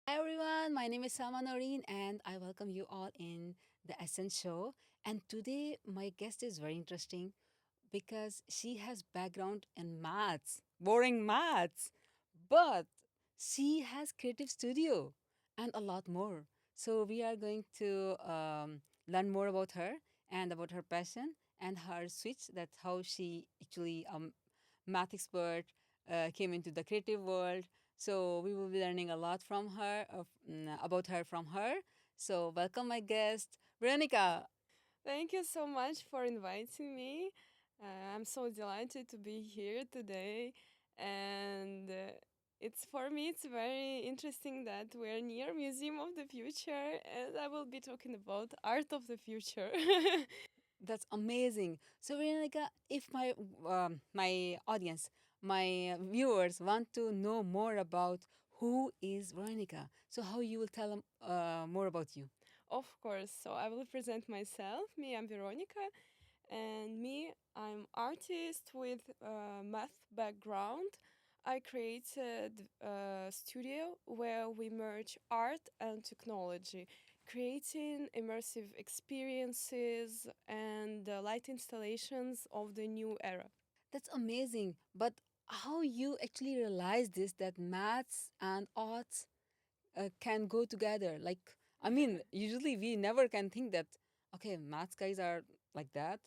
Hi everyone, my name is Salma Noreen and I welcome you all in the Essence Show. And today my guest is very interesting because she has background in maths, boring maths, but she has creative studio and a lot more. So we are going to learn more about her and about her passion and her switch. That's how she actually math expert came into the creative world. So we will be learning a lot from her about her from her. So welcome my guest Veronica. Thank you so much for inviting me. I'm so delighted to be here today, and it's for me. It's very interesting that we're near Museum of the Future, and I will be talking about art of the future. That's amazing. So, Veronica, if my audience, my viewers want to know more about who is Veronica, so how you will tell them more about you? Of course. So I will present myself. Me, I'm Veronica, and me, I'm artist with math background. I created a studio where we merge art and technology, creating immersive experiences and light installations of the new era. That's amazing. But how you actually realize this that maths and arts can go together? Like, I mean, usually we never can think that okay, maths guys are like that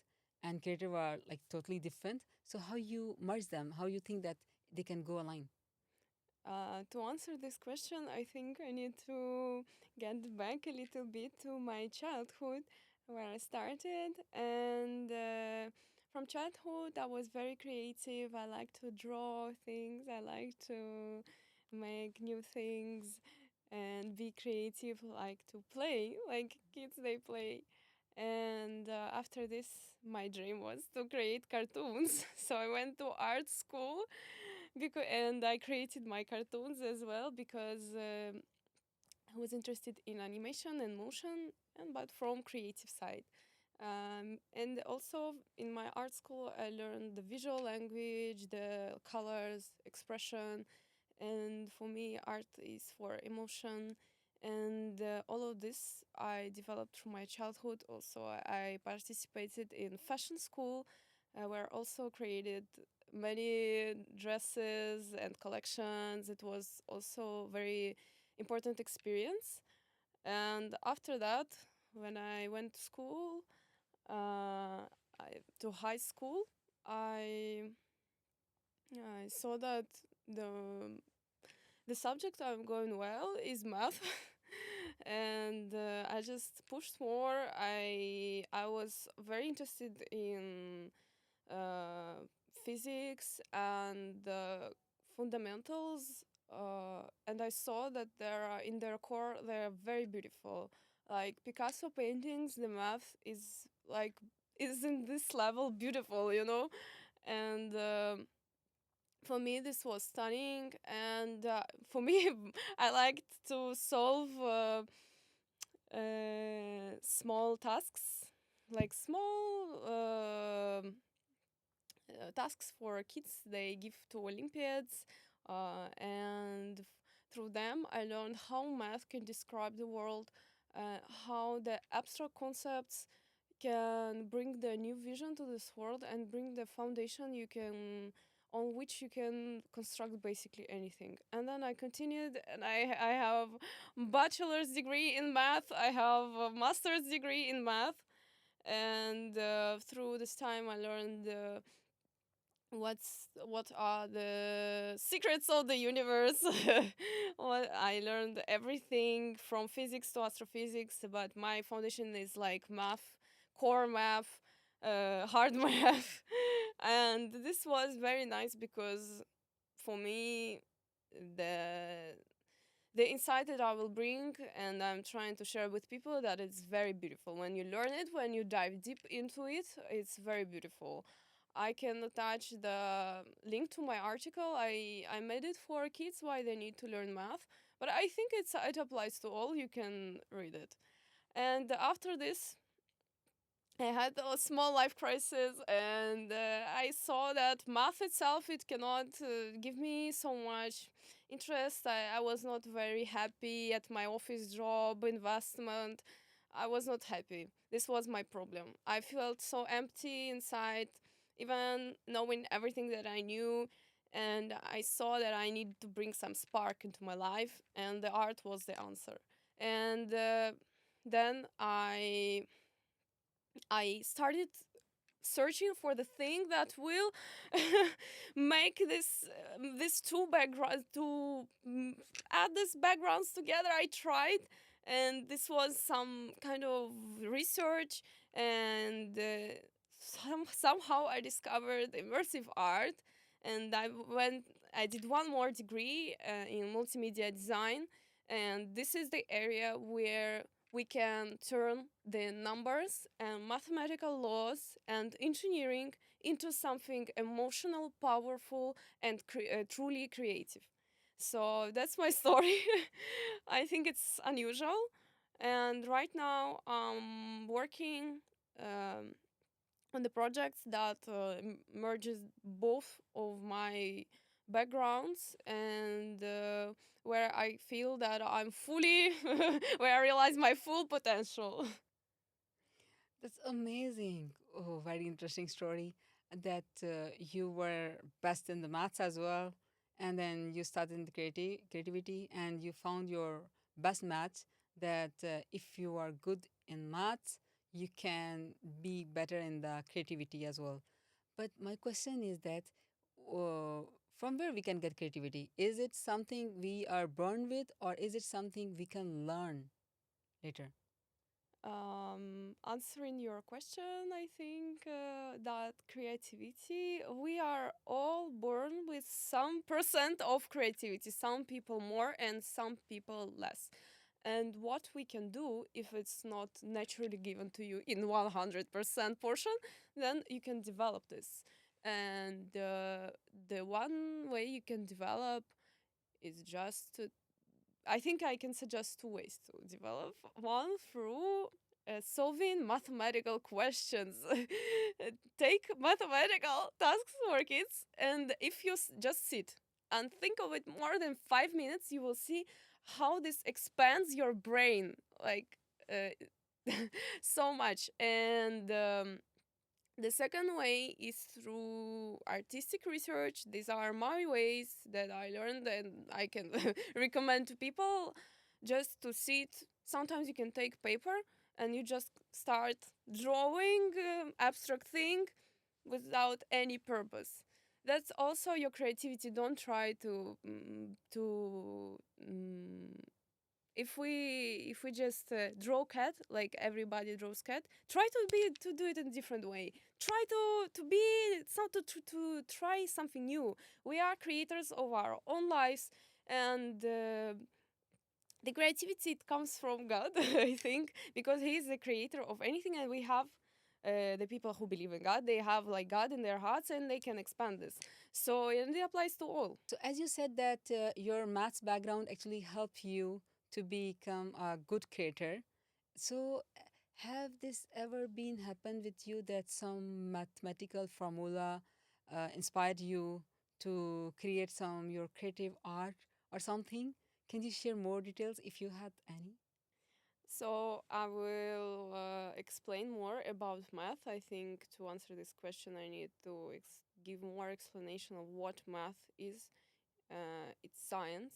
and creative are like totally different. So how you merge them? How you think that they can go align? To answer this question, I think I need to get back a little bit to my childhood where I started. And from childhood, I was very creative. I like to draw things, I like to make new things and be creative, like to play, like kids, they play. And after this, my dream was to create cartoons. So I went to art school and I created my cartoons as well because I was interested in animation and motion, and but from creative side. And also in my art school, I learned the visual language, the colors, expression, and for me, art is for emotion. And all of this I developed through my childhood. Also, I participated in fashion school, where also created many dresses and collections. It was also very important experience. And after that, when I went to school, to high school, I I saw that the the subject I'm going well is math. And I just pushed more. I was very interested in physics and the fundamentals, and I saw that there are in their core they are very beautiful. Like Picasso paintings, the math is like is in this level beautiful, and. For me, this was stunning, and for me, I liked to solve small tasks, like small tasks for kids they give to Olympiads, and through them, I learned how math can describe the world, how the abstract concepts can bring the new vision to this world and bring the foundation you can on which you can construct basically anything. And then I continued, and I have bachelor's degree in math, I have a master's degree in math, and through this time I learned what are the secrets of the universe. What I learned everything from physics to astrophysics, but my foundation is like math, core math, hard math. And this was very nice because for me the the insight that I will bring and I'm trying to share with people, that it's very beautiful. When you learn it, when you dive deep into it, it's very beautiful. I can attach the link to my article. I made it for kids why they need to learn math, but I think it applies to all. You can read it. And after this, I had a small life crisis, and I saw that math itself it cannot give me so much interest. I was not very happy at my office job, investment. I was not happy. This was my problem. I felt so empty inside, even knowing everything that I knew. And I saw that I needed to bring some spark into my life, and the art was the answer. And then I started searching for the thing that will make this two backgrounds to add these backgrounds together. I tried, and this was some kind of research, and somehow I discovered immersive art, and I did one more degree in multimedia design, and this is the area where we can turn the numbers and mathematical laws and engineering into something emotional, powerful, and truly creative. So that's my story. I think it's unusual. And right now, I'm working um, on the projects that merges both of my backgrounds, and where I feel that I'm fully, where I realize my full potential. That's amazing. Oh, very interesting story that you were best in the maths as well. And then you started in the creativity and you found your best match that if you are good in maths, you can be better in the creativity as well. But my question is that uh, from where we can get creativity? Is it something we are born with or is it something we can learn later? Answering your question, I think that creativity, we are all born with some percent of creativity, some people more and some people less. And what we can do if it's not naturally given to you in 100% portion, then you can develop this. And the one way you can develop is just to, I think I can suggest two ways to develop. One, through solving mathematical questions. Take mathematical tasks for kids, and if you just sit and think of it more than 5 minutes, you will see how this expands your brain like so much. And the second way is through artistic research. These are my ways that I learned and I can recommend to people just to sit. Sometimes you can take paper and you just start drawing abstract thing without any purpose. That's also your creativity. Don't try to if we just draw cat like everybody draws cat, try to do it in a different way. Try to be to try something new. We are creators of our own lives, and the creativity, it comes from God. I think, because he is the creator of anything, and we have the people who believe in God, they have like God in their hearts and they can expand this. So, and it applies to all. So, as you said that your maths background actually helped you to become a good creator. So, have this ever been happened with you that some mathematical formula inspired you to create some your creative art or something? Can you share more details if you had any? So I will explain more about math. I think to answer this question, I need to give more explanation of what math is. It's science,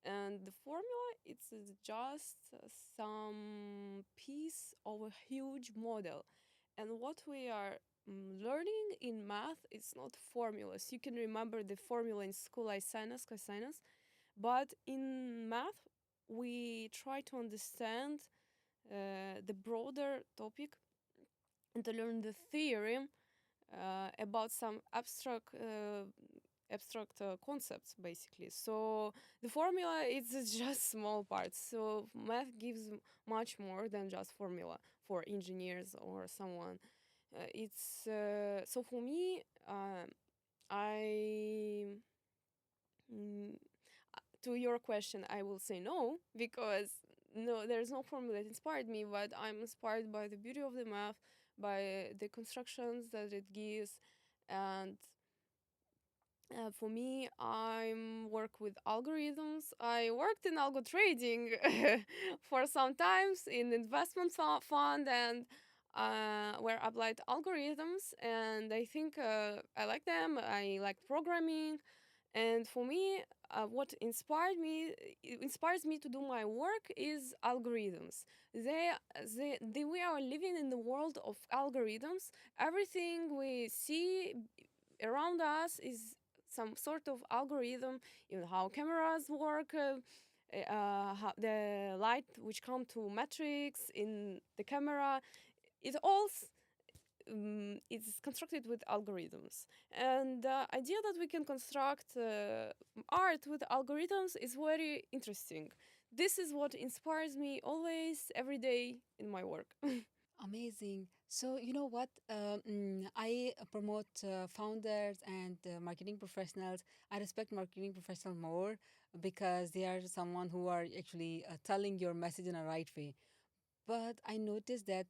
and the formula, it's just some piece of a huge model. And what we are learning in math is not formulas. You can remember the formula in school, like sinus, cosinus, but in math, we try to understand the broader topic and to learn the theorem about some abstract concepts, basically. So the formula is just small parts. So math gives much more than just formula for engineers or someone. It's so for me. I mm, to your question, I will say no, because no, there's no formula that inspired me, but I'm inspired by the beauty of the math, by the constructions that it gives, and For me, I work with algorithms. I worked in algo trading for some times in investment fund and where I applied algorithms. And I think I like them. I like programming. And for me, what it inspires me to do my work is algorithms. We are living in the world of algorithms. Everything we see around us is some sort of algorithm, even how cameras work, how the light which come to matrix in the camera, it all is constructed with algorithms. And the idea that we can construct art with algorithms is very interesting. This is what inspires me always, every day in my work. Amazing. So, you know what? I promote founders and marketing professionals. I respect marketing professionals more because they are someone who are actually telling your message in a right way. But I noticed that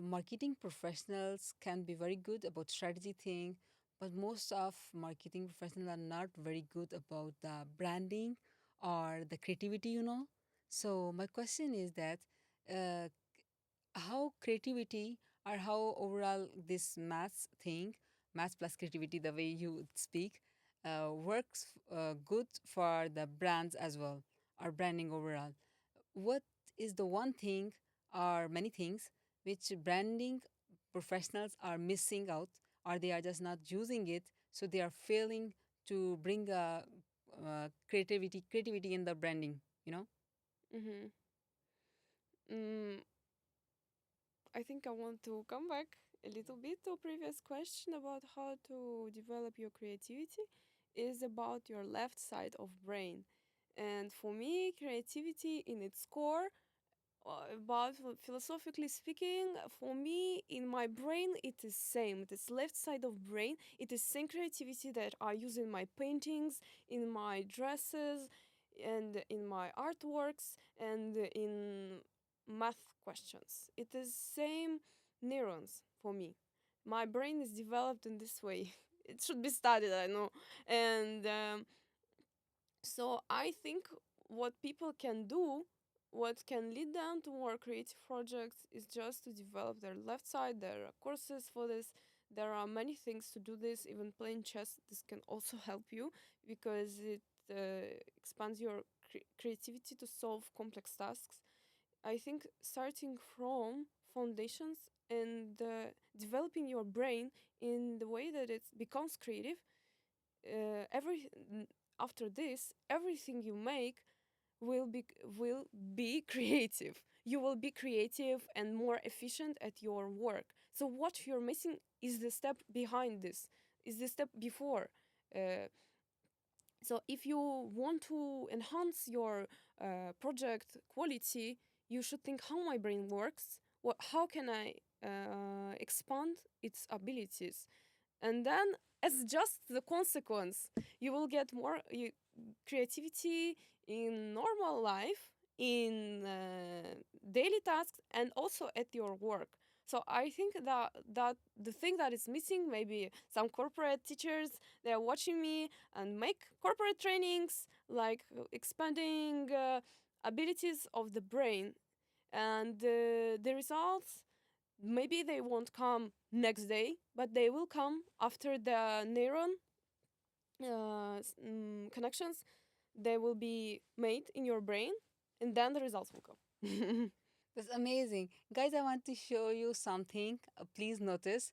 marketing professionals can be very good about strategy thing, but most of marketing professionals are not very good about the branding or the creativity, you know. So my question is that uh, how creativity or how overall this maths thing, maths plus creativity, the way you speak, works good for the brands as well, or branding overall. What is the one thing or many things which branding professionals are missing out, or they are just not using it, so they are failing to bring a, creativity in the branding, you know? hmm mm, I think I want to come back a little bit to a previous question about how to develop your creativity is about your left side of brain. And for me, creativity in its core, about philosophically speaking, for me in my brain it is same. It is left side of brain. It is same creativity that I use in my paintings, in my dresses, and in my artworks, and in math questions. It is same neurons for me. My brain is developed in this way. It should be studied, I know. And so I think what people can do, what can lead them to more creative projects, is just to develop their left side. There are courses for this. There are many things to do this. Even playing chess, this can also help you because it expands your creativity to solve complex tasks. I think starting from foundations and developing your brain in the way that it becomes creative, every after this, everything you make will be creative. You will be creative and more efficient at your work. So what you're missing is the step behind this, is the step before. uh, so if you want to enhance your project quality, you should think how my brain works, how can I expand its abilities, and then as just the consequence you will get more creativity in normal life, in daily tasks, and also at your work. So I think that the thing that is missing, maybe some corporate teachers, they're watching me and make corporate trainings like expanding abilities of the brain, and the results, maybe they won't come next day, but they will come after the neuron connections, they will be made in your brain, and then the results will come. That's amazing. Guys, I want to show you something. Please notice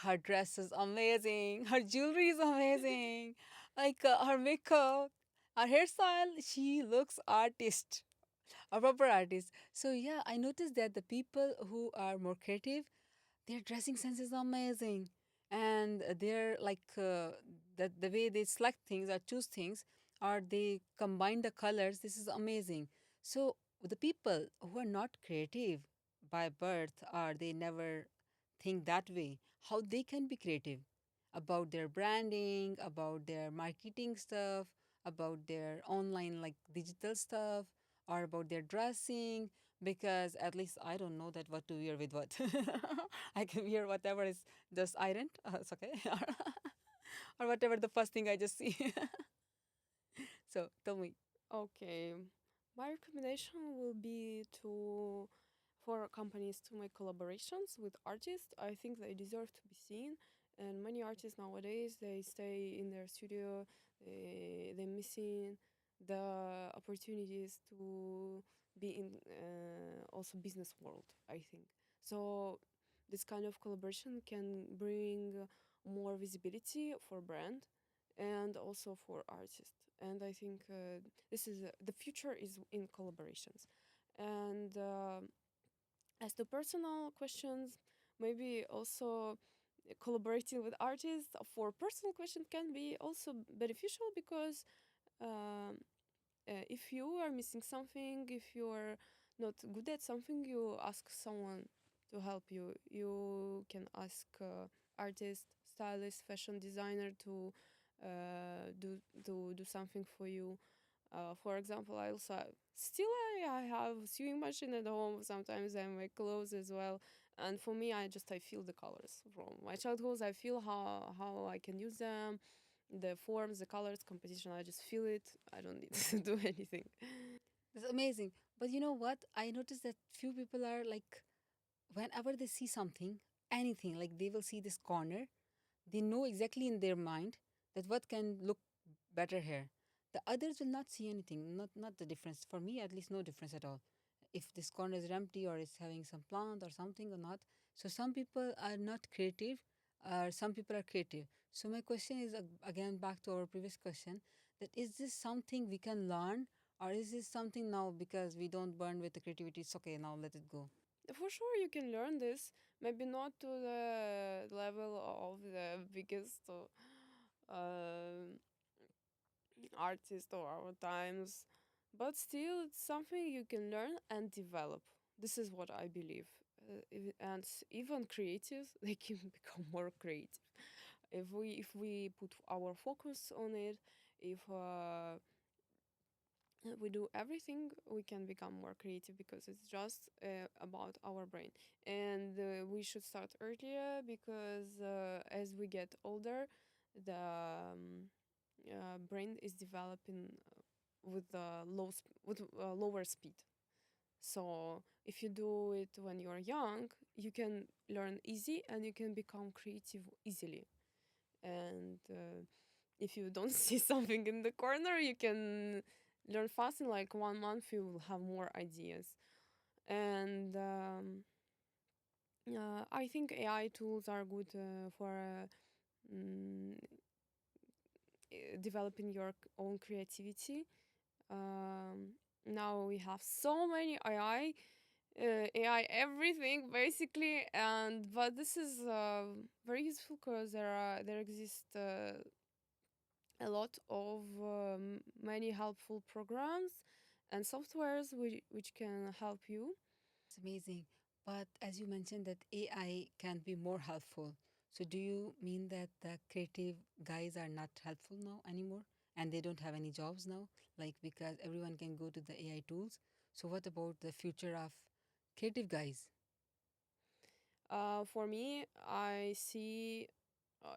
her dress is amazing. Her jewelry is amazing. Like her makeup, her hairstyle, she looks artist, a proper artist. So yeah, I noticed that the people who are more creative, their dressing sense is amazing, and they're like the way they select things or choose things, or they combine the colors. This is amazing. So the people who are not creative by birth, or they never think that way, how they can be creative about their branding, about their marketing stuff, about their online like digital stuff, or about their dressing, because at least I don't know that what to wear with what. I can wear whatever is just ironed. It's okay. or whatever the first thing I just see. So tell me. Okay, my recommendation will be to for companies to make collaborations with artists. I think they deserve to be seen, and many artists nowadays they stay in their studio. They're missing the opportunities to be in also business world. I think so. This kind of collaboration can bring more visibility for brand and also for artists. And I think this is the future is in collaborations. And as to personal questions, maybe also collaborating with artists for personal questions can be also beneficial because um, if you are missing something, if you are not good at something, you ask someone to help you. You can ask artist, stylist, fashion designer to do something for you. For example, I also still I have sewing machine at home. Sometimes I make clothes as well. And for me, I feel the colors from my childhood. I feel how I can use them, the forms, the colors, composition. I just feel it. I don't need to do anything. It's amazing. But you know what? I noticed that few people are like, whenever they see something, anything, like they will see this corner, they know exactly in their mind that what can look better here. The others will not see anything, not the difference. For me, at least, no difference at all. If this corner is empty or is having some plant or something or not. So some people are not creative, or some people are creative. So my question is again back to our previous question: that is this something we can learn, or is this something now because we don't burn with the creativity? It's okay now, let it go. For sure, you can learn this. Maybe not to the level of the biggest artist of our times, but still, it's something you can learn and develop. This is what I believe. And even creatives, they can become more creative if we put our focus on it. If we do everything, we can become more creative because it's just about our brain. And we should start earlier because as we get older, the brain is developing with lower speed. So if you do it when you're young, you can learn easy and you can become creative easily. And if you don't see something in the corner, you can learn fast. In like 1 month, you will have more ideas. And I think AI tools are good for mm, developing your own creativity. Now we have so many AI everything basically, and but this is very useful because there exist a lot of many helpful programs and softwares which can help you. It's amazing. But as you mentioned that AI can be more helpful. So do you mean that the creative guys are not helpful now anymore and they don't have any jobs now? Like because everyone can go to the AI tools. So what about the future of creative guys? For me, I see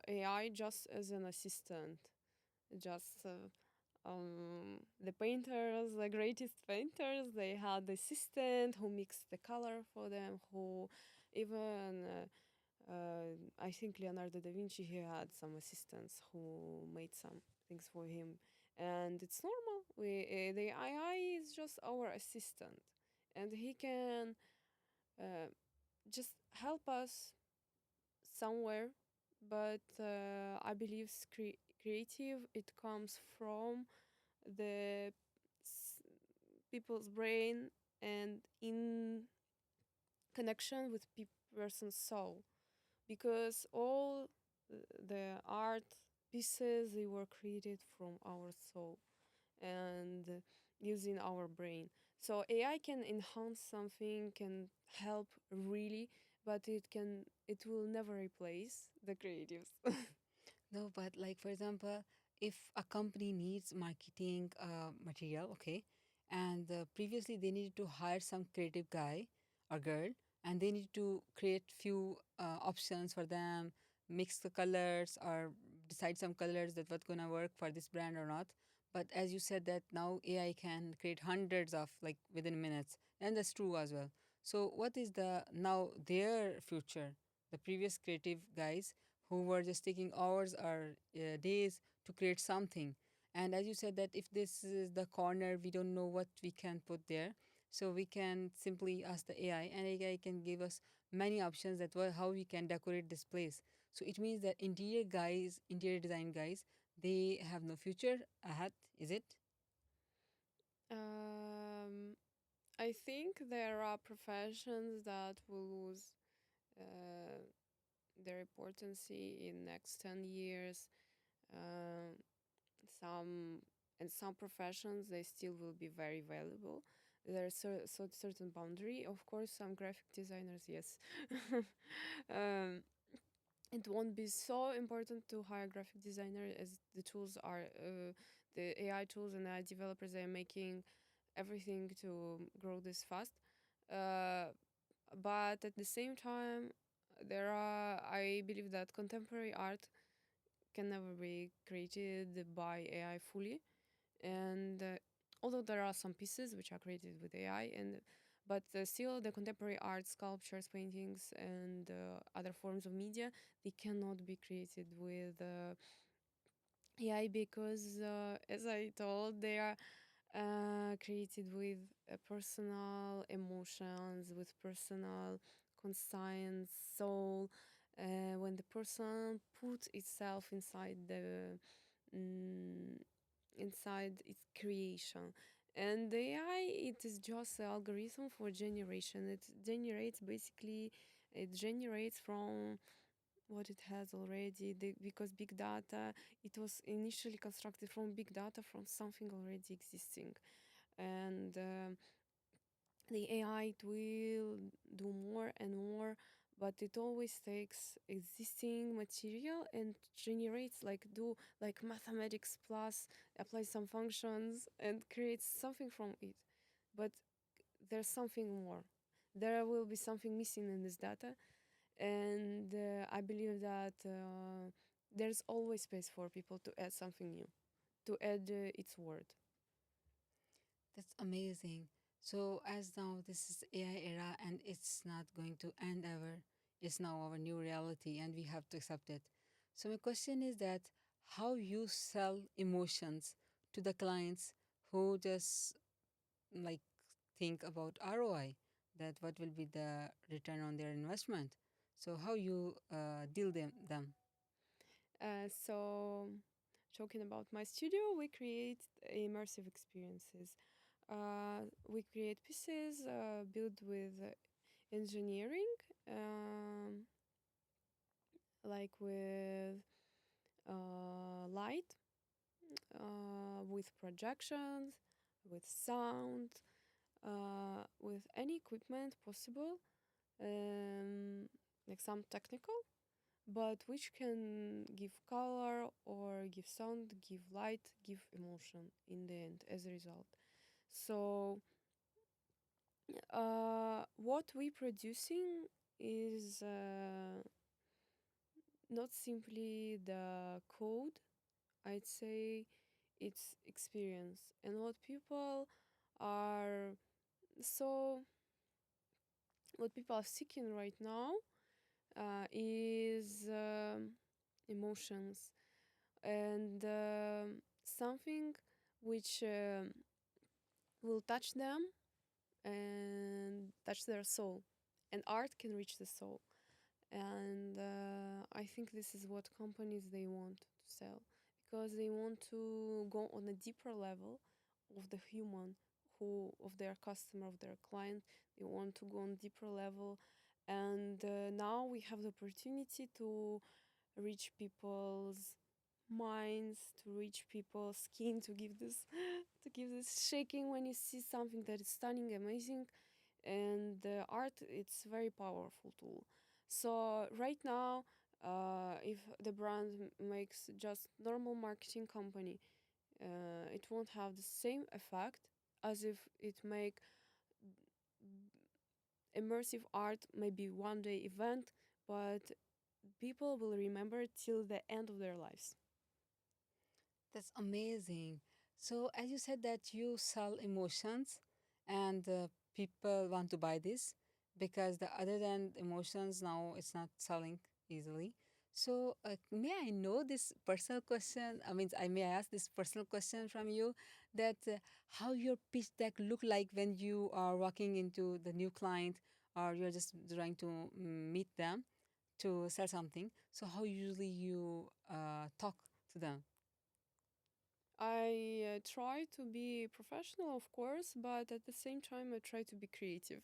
AI just as an assistant. Just the painters, the greatest painters, they had assistant who mixed the color for them, who even I think Leonardo da Vinci, he had some assistants who made some things for him, and it's normal. The AI is just our assistant, and he can uh, just help us somewhere. But I believe creative it comes from the people's brain and in connection with person's soul, because all the art pieces they were created from our soul and using our brain. So AI can enhance something, can help really, but it will never replace the creatives. No, but like for example, if a company needs marketing material, okay, and previously they needed to hire some creative guy or girl, and they need to create few options for them, mix the colors or decide some colors that what's gonna work for this brand or not. But as you said that now AI can create hundreds of like within minutes, and that's true as well. So what is the now their future? The previous creative guys who were just taking hours or days to create something. And as you said that if this is the corner, we don't know what we can put there. So we can simply ask the AI, and AI can give us many options that how we can decorate this place. So it means that interior guys, interior design guys, they have no future ahead, is it? Um, I think there are professions that will lose uh, their importance in next 10 years. Um, some and some professions they still will be very valuable. There's certain boundary. Of course, some graphic designers, yes. um, it won't be so important to hire graphic designer as the tools are the AI tools and AI developers are making everything to grow this fast. Uh, but at the same time, there are I believe that contemporary art can never be created by AI fully, and although there are some pieces which are created with AI, and but still the contemporary art, sculptures, paintings, and other forms of media they cannot be created with AI because, as I told, they are created with personal emotions, with personal conscience, soul. When the person puts itself mm, inside its creation, and the AI it is just an algorithm for generation. It generates from what it has already because big data it was initially constructed from big data from something already existing, and the AI it will do more and more, but it always takes existing material and generates like do like mathematics plus apply some functions and creates something from it. But there's something more. There will be something missing in this data, and I believe that there's always space for people to add something new, to add its word. That's amazing. So as now this is AI era and it's not going to end ever. It's now our new reality and we have to accept it. So my question is that how you sell emotions to the clients who just like think about ROI, that what will be the return on their investment. So how you deal them. So, talking about my studio, we create immersive experiences. We create pieces built with engineering, um, like with light, with projections, with sound, with any equipment possible, um, like some technical, but which can give color or give sound, give light, give emotion in the end as a result. So, what we producing is not simply the code, I'd say it's experience. And are so, what people are seeking right now is emotions and something which will touch them and touch their soul. And art can reach the soul. And I think this is what companies they want to sell because they want to go on a deeper level of the human who of their customer of their client. They want to go on deeper level, and now we have the opportunity to reach people's minds, to reach people's skin, to give this to give this shaking when you see something that is stunning, amazing, and the art it's very powerful tool. So right now, if the brand makes just normal marketing company, it won't have the same effect as if it make immersive art maybe one day event, but people will remember till the end of their lives. That's amazing. So, as you said that you sell emotions and people want to buy this because the other than emotions now it's not selling easily. So, may I know this personal question? I may ask this personal question from you that how your pitch deck look like when you are walking into the new client or you're just trying to meet them to sell something. So, how usually you talk to them? I try to be professional, of course, but at the same time, I try to be creative.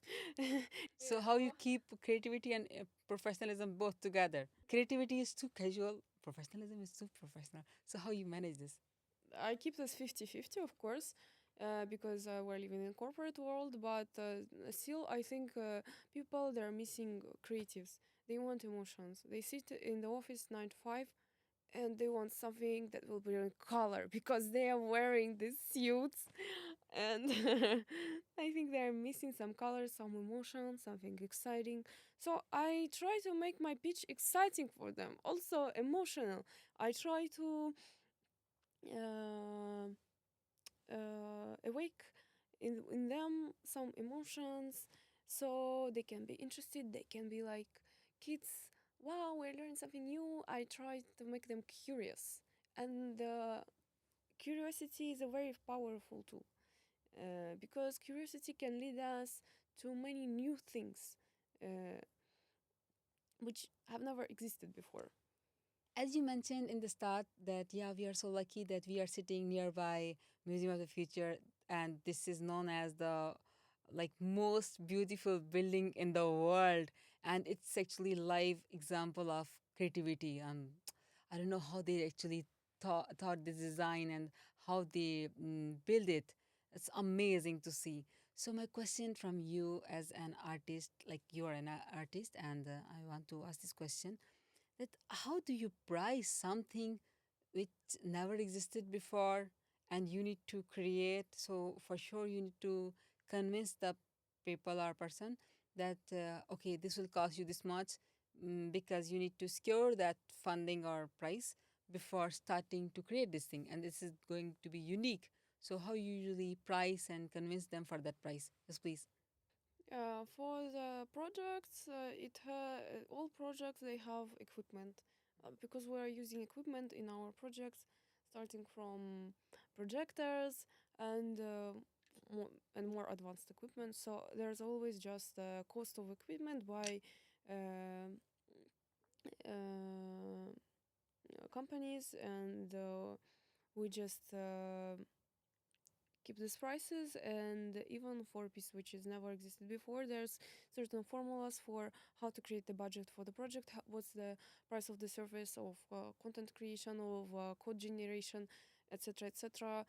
So how you keep creativity and professionalism both together? Creativity is too casual, professionalism is too professional. So how you manage this? I keep this 50-50, of course, because we're living in corporate world, but still, I think people, they're missing creatives. They want emotions. They sit in the office 9 to 5, and they want something that will be in color because they are wearing these suits, and I think they're missing some color, some emotion, something exciting. So I try to make my pitch exciting for them, also emotional. I try to uh, awake in them some emotions, so they can be interested, they can be like, kids, wow, we learned something new. I try to make them curious, and curiosity is a very powerful tool, because curiosity can lead us to many new things, uh, which have never existed before. As you mentioned in the start that yeah, we are so lucky that we are sitting nearby Museum of the Future, and this is known as the like most beautiful building in the world, and it's actually live example of creativity. I don't know how they actually thought the design and how they build it. It's amazing to see. So my question from you as an artist, like you are an artist, and I want to ask this question that how do you price something which never existed before and you need to create, so for sure you need to convince the people or person that okay, this will cost you this much, because you need to secure that funding or price before starting to create this thing, and this is going to be unique. So how you usually price and convince them for that price? Yes, please. For the projects, all projects they have equipment, because we are using equipment in our projects, starting from projectors and more advanced equipment. So there's always just the cost of equipment by uh, uh, companies, and we just keep these prices. And even for a piece which has never existed before, there's certain formulas for how to create the budget for the project, what's the price of the service of content creation, of code generation, etc., etc.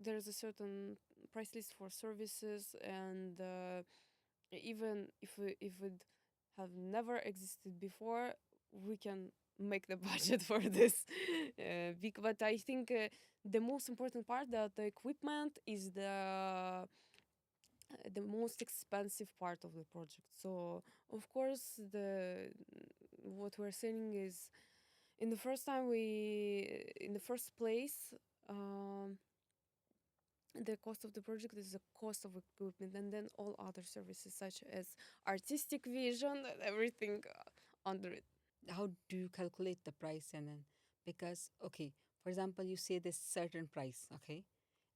There's a certain price list for services, and even if it have never existed before, we can make the budget for this. But I think the most important part, that the equipment is the most expensive part of the project. So of course, the what we're saying is, in the first time we in the first place, um, the cost of the project is the cost of equipment, and then all other services such as artistic vision and everything under it. How do you calculate the price? And then, because okay, for example, you say this certain price, okay,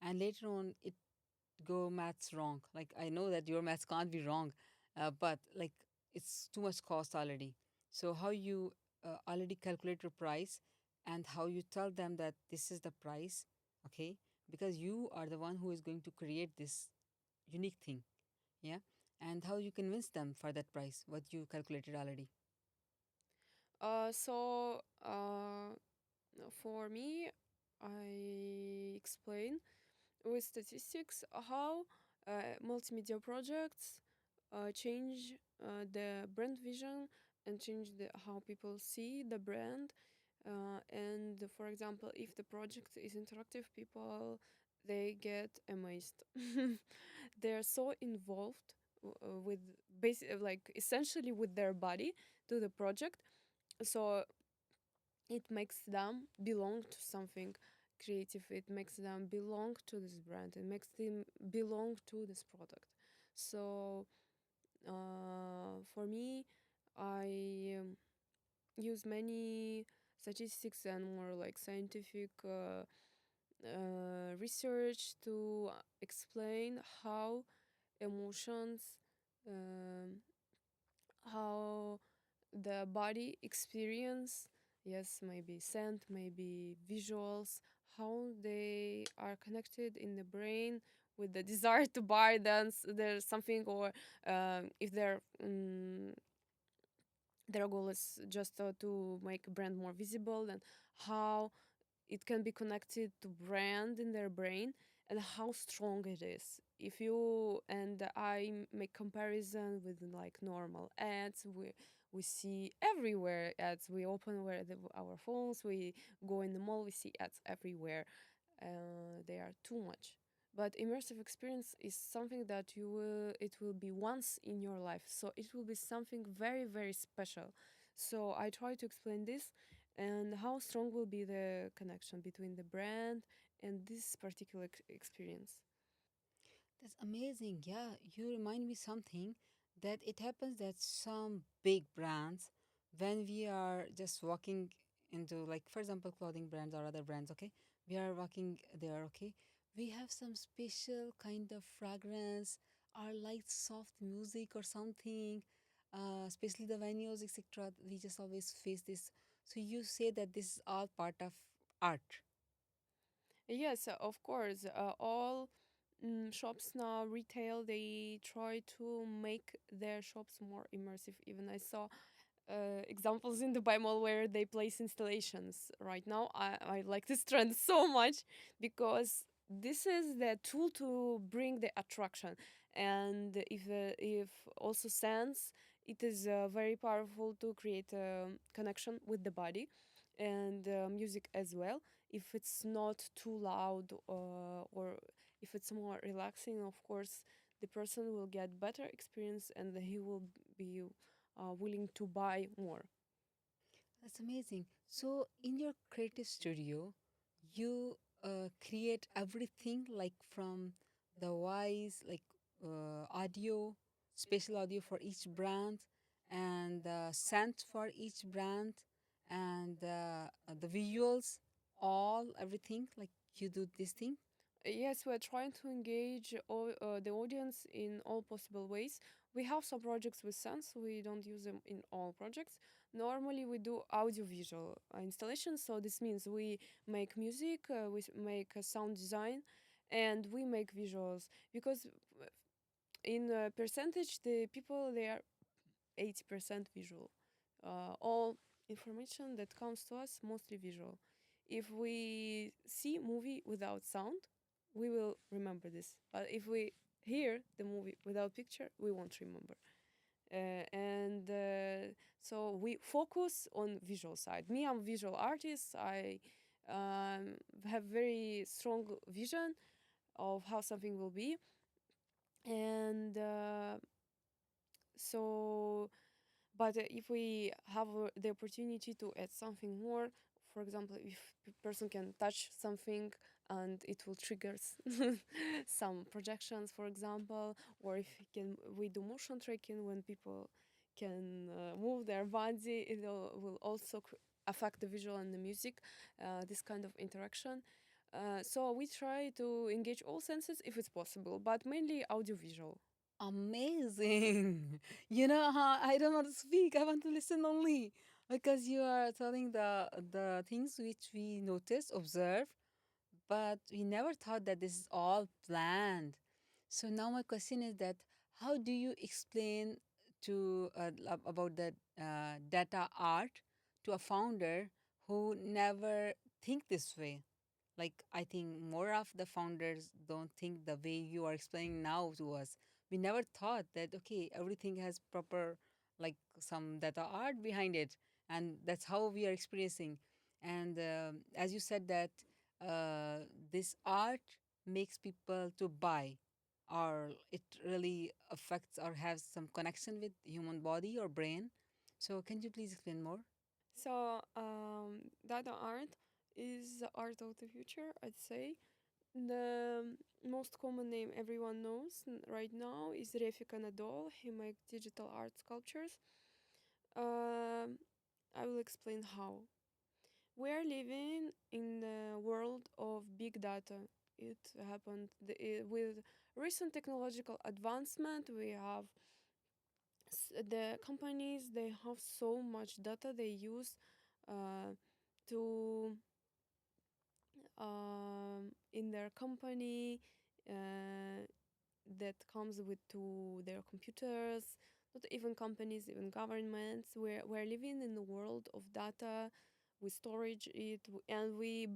and later on it go maths wrong. Like I know that your maths can't be wrong, but like it's too much cost already. So how you already calculate your price and how you tell them that this is the price, okay, because you are the one who is going to create this unique thing, yeah, and how you convince them for that price what you calculated already. So for me, I explain with statistics how multimedia projects change the brand vision, and change how people see the brand. And for example, if the project is interactive, people, they get amazed. They're so involved with like essentially with their body to the project, So it makes them belong to something creative. It makes them belong to this brand. It makes them belong to this product. So for me, I use many statistics and more like scientific research to explain how emotions, um, how the body experience, yes, maybe scent, maybe visuals, how they are connected in the brain with the desire to buy dance there's something, or if their goal is just to make a brand more visible, and how it can be connected to brand in their brain and how strong it is. If you and I make comparison with like normal ads, we see everywhere ads. We open our phones, we go in the mall, we see ads everywhere. They are too much. But immersive experience is something that it will be once in your life. So it will be something very, very special. So I try to explain this and how strong will be the connection between the brand and this particular experience. That's amazing. Yeah, you remind me something that it happens that some big brands, when we are just walking into, like, for example, clothing brands or other brands, okay, we are walking there, okay, we have some special kind of fragrance or like soft music or something, especially the venues, etc. We just always face this. So you say that this is all part of art. Yes, of course. All shops now, retail, they try to make their shops more immersive. Even I saw examples in Dubai Mall where they place installations right now. I like this trend so much because this is the tool to bring the attraction. And if also sense, it is very powerful to create a connection with the body and music as well. If it's not too loud or if it's more relaxing, of course, the person will get better experience and he will be willing to buy more. That's amazing. So, in your creative studio, you create everything like from the voice, like audio, spatial audio for each brand, and the scent for each brand, and the visuals, all everything. Like you do this thing. Yes, we're trying to engage the audience in all possible ways. We have some projects with Sense, we don't use them in all projects. Normally, we do audiovisual installations, so this means we make music, we make sound design, and we make visuals. Because in percentage, the people they are 80% visual. All information that comes to us mostly visual. If we see movie without sound, we will remember this. But if we hear the movie without picture, we won't remember. And so we focus on visual side. Me, I'm visual artist. I have very strong vision of how something will be, and so but if we have the opportunity to add something more, for example, if person can touch something and it will trigger some projections, for example, or if we do motion tracking when people can move their body, it will also affect the visual and the music, this kind of interaction. So we try to engage all senses if it's possible, but mainly audiovisual. Amazing. You know how I don't want to speak. I want to listen only because you are telling the things which we notice, observe, but we never thought that this is all planned. So now my question is that how do you explain to about the data art to a founder who never think this way? Like, I think more of the founders don't think the way you are explaining now to us. We never thought that okay, everything has proper, like, some data art behind it, and that's how we are experiencing. And as you said that this art makes people to buy, or it really affects or has some connection with human body or brain. So can you please explain more? So, data art is the art of the future, I'd say. The most common name everyone knows right now is Refik Anadol. He makes digital art sculptures. Um, I will explain how. We're living in a world of big data. It happened with recent technological advancement. We have the companies, they have so much data they use uh, to in their company uh, that comes with to their computers, not even companies, even governments. We're living in a world of data. We storage it, and we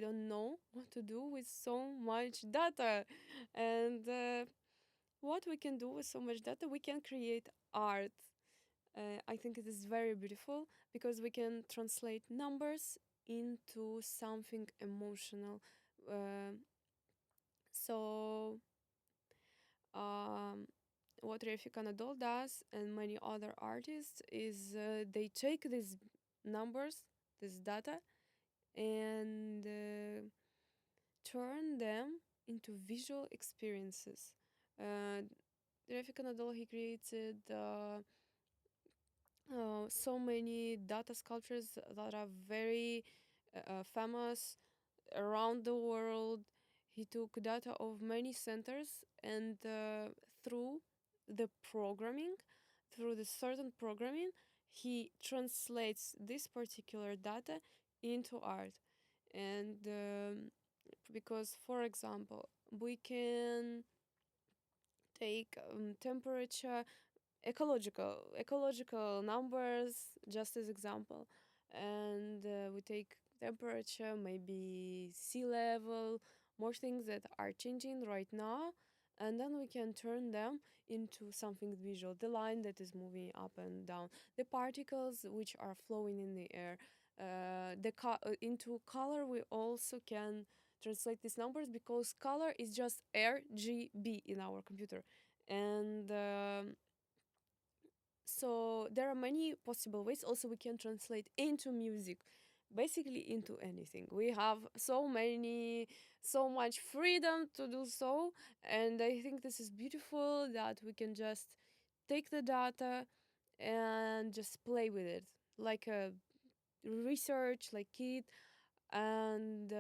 don't know what to do with so much data. And what we can do with so much data, we can create art. I think it is very beautiful because we can translate numbers into something emotional. Uh, so, um, what Refik Anadol does and many other artists is they take these numbers, this data, and turn them into visual experiences. Uh, Refik Anadol, he created so many data sculptures that are very famous around the world. He took data of many centers and through the programming, through the certain programming, he translates this particular data into art. And because, for example, we can take temperature, ecological numbers just as example, and we take temperature, maybe sea level, more things that are changing right now, and then we can turn them into something visual, the line that is moving up and down, the particles which are flowing in the air, into color. We also can translate these numbers because color is just RGB in our computer. And so there are many possible ways. Also, we can translate into music, basically into anything. We have so much freedom to do so, and I think this is beautiful that we can just take the data and just play with it, like a research, like kid, and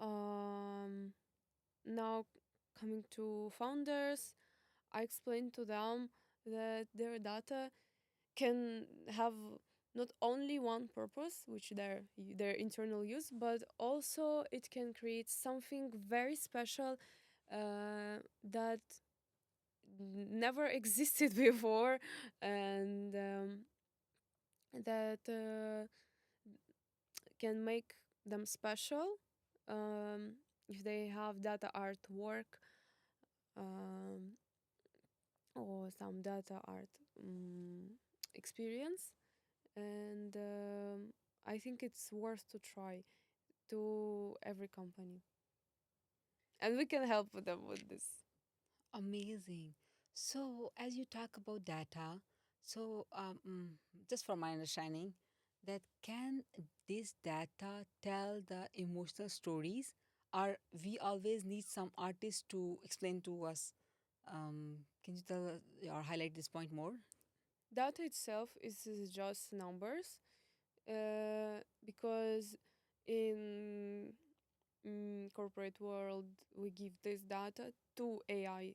um, now coming to founders, I explained to them that their data can have not only one purpose, which their internal use, but also it can create something very special that never existed before, and that can make them special. Um, if they have data artwork um, or some data art experience, and I think it's worth to try to every company, and we can help them with this. Amazing. So, as you talk about data, so just from my understanding, that can this data tell the emotional stories, or we always need some artist to explain to us? Can you tell or highlight this point more? Data itself is just numbers, because in corporate world we give this data to AI,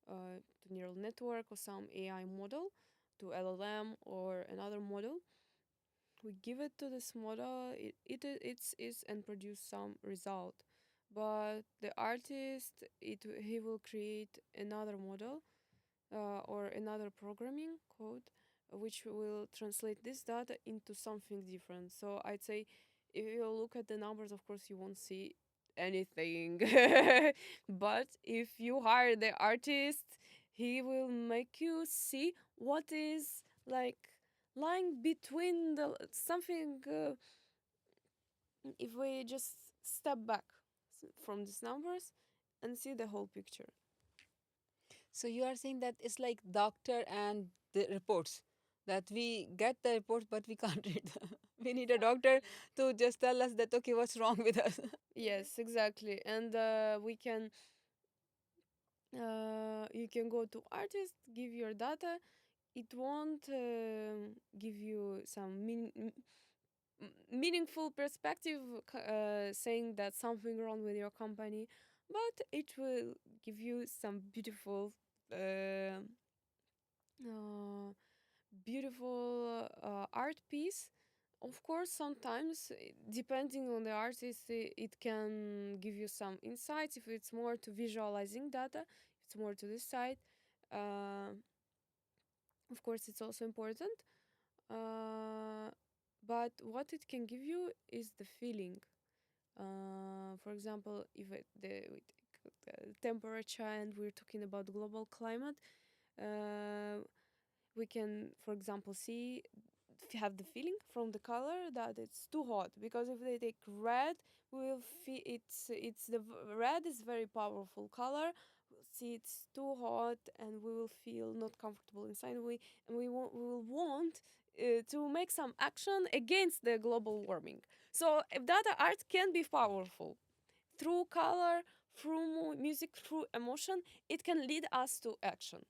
to neural network or some AI model, to LLM or another model. We give it to this model, it's is and produce some result. But the artist, he will create another model or another programming code which will translate this data into something different. So I'd say if you look at the numbers, of course you won't see anything. But if you hire the artist, he will make you see what is like lying between the something. If we just step back from these numbers and see the whole picture. So you are saying that it's like doctor and the reports. that we get the reports but we can't read them. We need a doctor to just tell us that okay, what's wrong with us. Yes, exactly. And we can you can go to artist, give your data. It won't give you some meaningful perspective, saying that something wrong with your company, but it will give you some beautiful uh, uh, art piece. Of course, sometimes depending on the artist, it can give you some insights if it's more to visualizing data, if it's more to this side. Uh, of course, it's also important. Uh, but what it can give you is the feeling. For example, if we take the temperature and we're talking about global climate, uh, we can, for example, have the feeling from the color that it's too hot, because if they take red, we'll feel red is very powerful color. We'll see it's too hot and we will feel not comfortable inside. We will want to make some action against the global warming. So if data art can be powerful through color, through music, through emotion, it can lead us to action.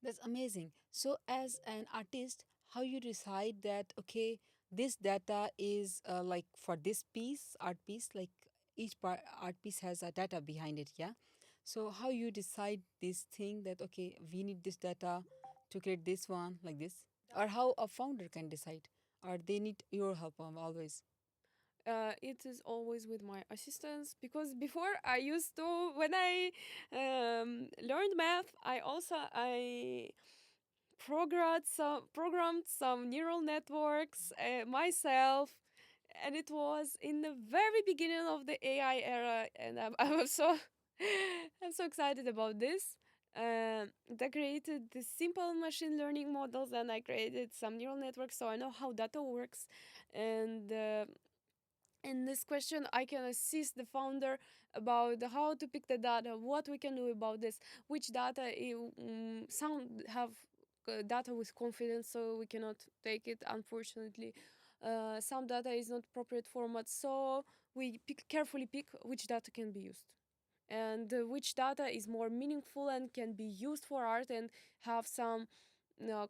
That's amazing. So, as an artist, how you decide that okay, this data is like for this piece, art piece, like each art piece has a data behind it, yeah. So, how you decide this thing that okay, we need this data to create this one like this, or how a founder can decide, or they need your help always. It is always with my assistants, because before I used to, when I learned math, I programmed some neural networks myself, and it was in the very beginning of the AI era, and I was so I'm so excited about this. I created the simple machine learning models, and I created some neural networks, so I know how data works. And in this question, I can assist the founder about how to pick the data, what we can do about this, which data some have data with confidence, so we cannot take it, unfortunately. Some data is not appropriate format, so we carefully pick which data can be used, and which data is more meaningful and can be used for art and have some uh,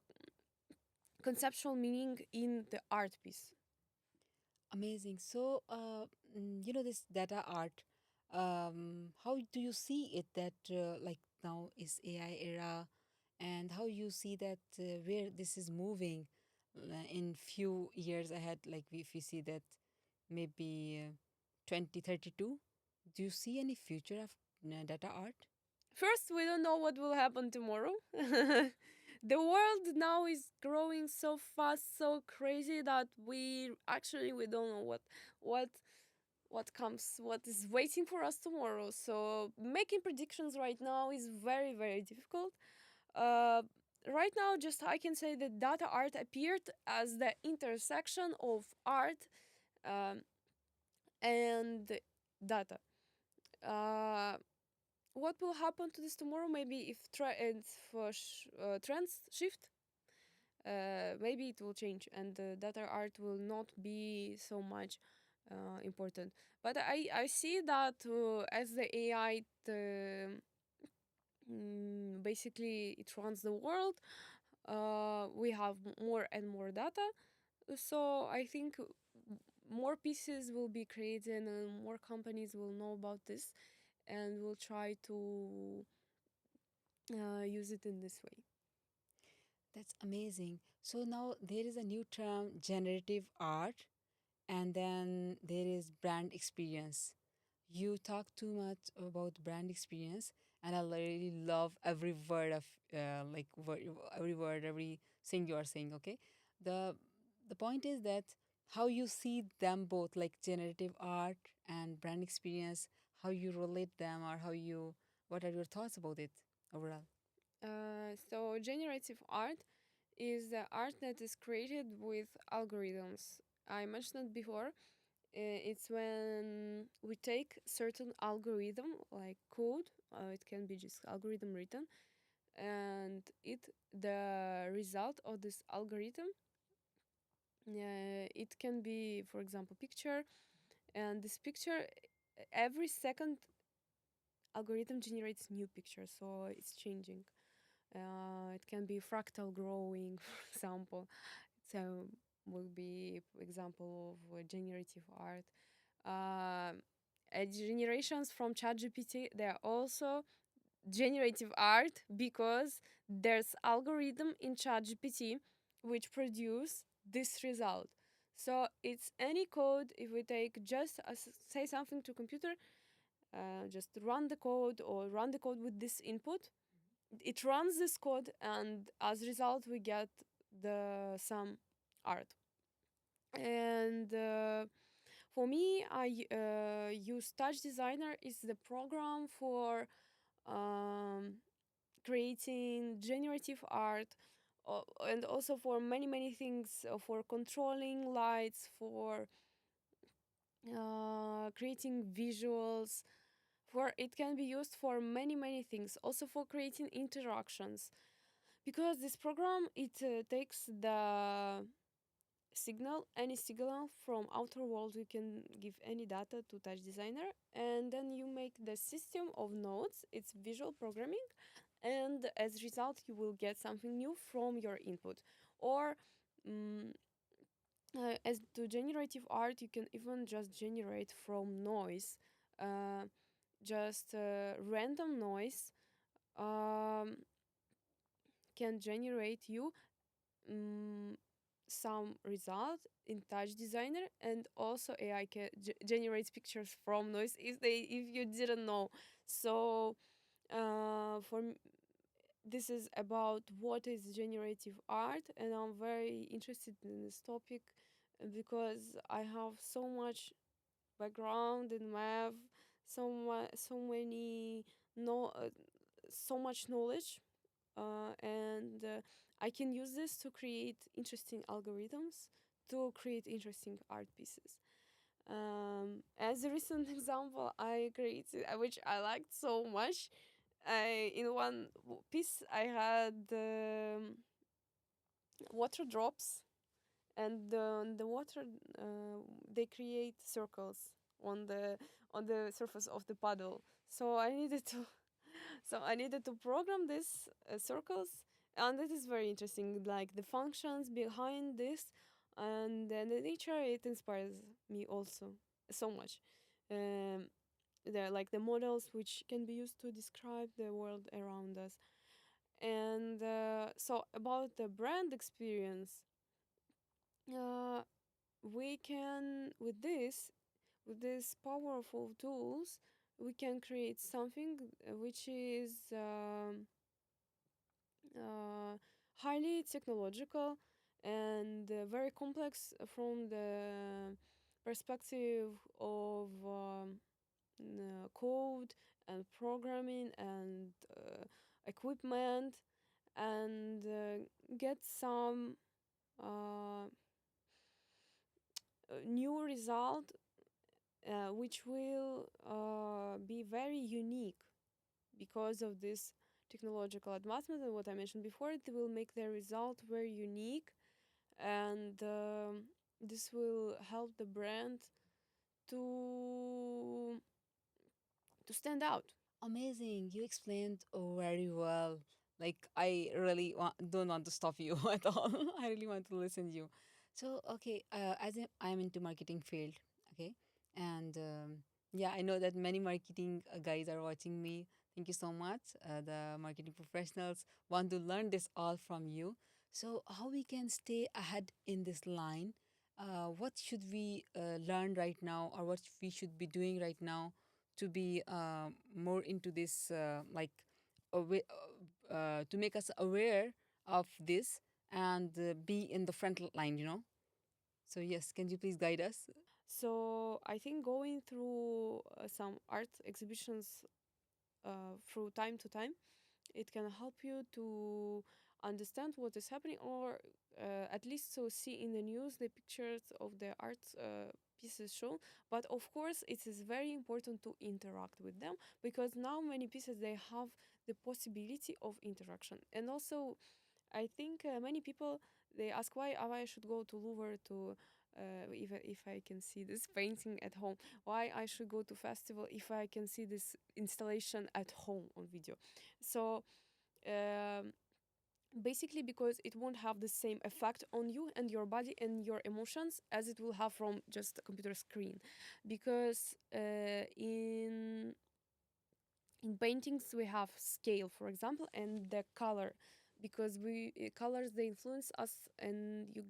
conceptual meaning in the art piece. Amazing. So, you know, this data art, how do you see it that like now is AI era, and how you see that where this is moving in few years ahead, like if you see that maybe 2032, do you see any future of data art? First, we don't know what will happen tomorrow. The world now is growing so fast, so crazy, that we don't know what what is waiting for us tomorrow. So making predictions right now is very difficult. Uh, right now, just I can say that data art appeared as the intersection of art um, and data. Uh, what will happen to this tomorrow? Maybe if trends shift, maybe it will change, and data art will not be so much important. But I see that as the AI basically it runs the world, we have more and more data. So I think more pieces will be created and more companies will know about this and will try to use it in this way. That's amazing. So now there is a new term, generative art, and then there is brand experience. You talk too much about brand experience, and I really love every word of every word, every thing you are saying. Okay, the the point is that how you see them both, like generative art and brand experience, how you relate them, or how you, what are your thoughts about it overall? So generative art is the art that is created with algorithms. I mentioned it before. It's when we take certain algorithm like code, it can be just algorithm written, and the result of this algorithm, it can be, for example, picture, and this picture, every second algorithm generates new picture, so it's changing. It can be fractal growing, for example. So will be example of generative art. Um, Generations from ChatGPT, they are also generative art because there's algorithm in ChatGPT which produce this result. So it's any code. If we take just say something to computer, just run the code or run the code with this input, it runs this code, and as a result we get the some art. And for me, I use Touch Designer. Is the program for um, creating generative art, and also for many things, for controlling lights, for creating visuals, for it can be used for many things, also for creating interactions, because this program, it takes the signal, any signal from outer world. You can give any data to Touch Designer, and then you make the system of nodes. It's visual programming, and as a result you will get something new from your input. Or mm as to generative art, you can even just generate from noise, uh, just random noise um, can generate you um, some result in Touch Designer. And also AI can generates pictures from noise, if you didn't know. So this is about what is generative art, and I'm very interested in this topic because I have so much background in math, so many no so much knowledge, and I can use this to create interesting algorithms, to create interesting art pieces. As a recent example, I created, which I liked so much. In one piece, I had water drops, and the water, they create circles on the surface of the puddle. So I needed to program these circles, and it is very interesting, like the functions behind this, and then the nature, it inspires me also so much. Um, they're like the models which can be used to describe the world around us. And so about the brand experience, uh, we can, with these powerful tools, we can create something which is uh, highly technological and very complex from the perspective of code and programming and equipment, and get some uh, new result, which will be very unique because of this technological advancement. And what I mentioned before, it will make the result very unique, and this will help the brand to stand out. Amazing. You explained very well. Like I really don't want to stop you at all. I really want to listen to you. So okay, I'm into marketing field. Okay, and yeah, I know that many marketing guys are watching me. Thank you so much. The marketing professionals want to learn this all from you. So how we can stay ahead in this line? What should we learn right now, or what we should be doing right now to be more into this, to make us aware of this and be in the front line. So yes, can you please guide us? So I think going through some art exhibitions through time to time, it can help you to understand what is happening, or at least to see in the news the pictures of the art pieces shown. But of course, it is very important to interact with them, because now many pieces, they have the possibility of interaction. And also, I think many people, they ask why I should go to Louvre to if I can see this painting at home, why I should go to festival if I can see this installation at home on video. So um, basically, because it won't have the same effect on you and your body and your emotions as it will have from just a computer screen. Because in paintings we have scale, for example, and the color, because we colors, they influence us, and you